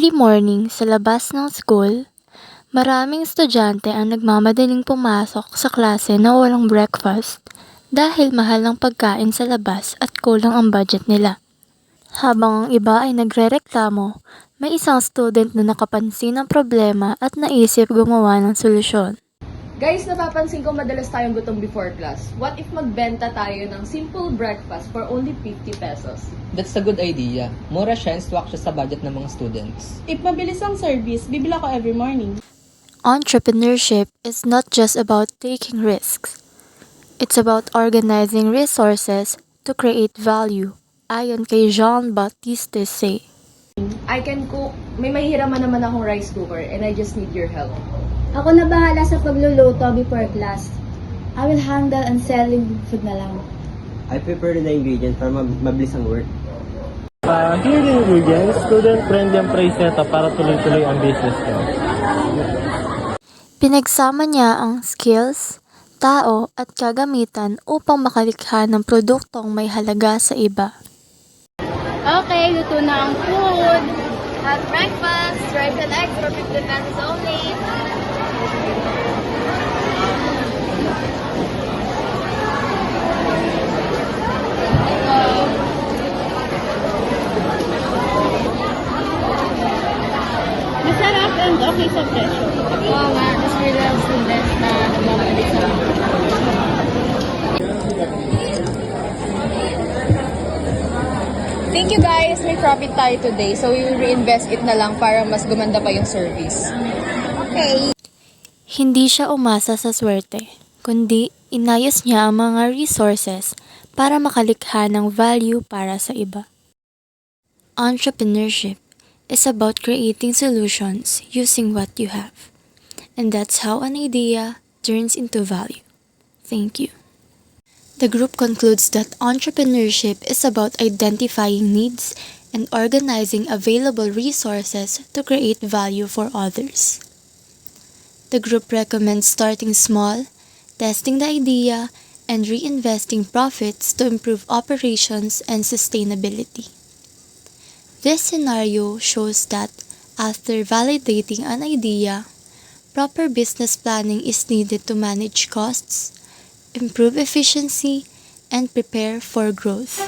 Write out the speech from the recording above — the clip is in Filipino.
Early morning sa labas ng school, maraming estudyante ang nagmamadaling pumasok sa klase na walang breakfast dahil mahal ang pagkain sa labas at kulang ang budget nila. Habang ang iba ay nagrereklamo, may isang student na nakapansin ng problema at naisip gumawa ng solusyon. Guys, napapansin ko madalas tayong gutom before class. What if magbenta tayo ng simple breakfast for only 50 pesos? That's a good idea. Mura siya and swak siya sa budget ng mga students. If mabilis ang service, bibili ako every morning. Entrepreneurship is not just about taking risks. It's about organizing resources to create value, ayon kay Jean-Baptiste Say. I can cook. May mahihiraman naman akong rice cooker and I just need your help. Ako na bahala sa pagluluto before class. I will handle and selling food na lang. I prepare the ingredients para mabilis ang work. Here the ingredients, student-friendly ang price setup para tuloy-tuloy ang business ko. Pinagsama niya ang skills, tao at kagamitan upang makalikha ng produktong may halaga sa iba. Okay, luto na ang food. Have breakfast, rice and eggs for 50 pesos only. Masarap and okay sa presyo. Oo nga, mas relax students na nagmamadali sa Thank you guys! May profit tayo today so we will reinvest it na lang para mas gumanda pa yung service. Hindi siya umasa sa swerte, kundi inayos niya ang mga resources para makalikha ng value para sa iba. Entrepreneurship is about creating solutions using what you have. And that's how an idea turns into value. Thank you. The group concludes that entrepreneurship is about identifying needs and organizing available resources to create value for others. The group recommends starting small, testing the idea, and reinvesting profits to improve operations and sustainability. This scenario shows that after validating an idea, proper business planning is needed to manage costs, improve efficiency, and prepare for growth.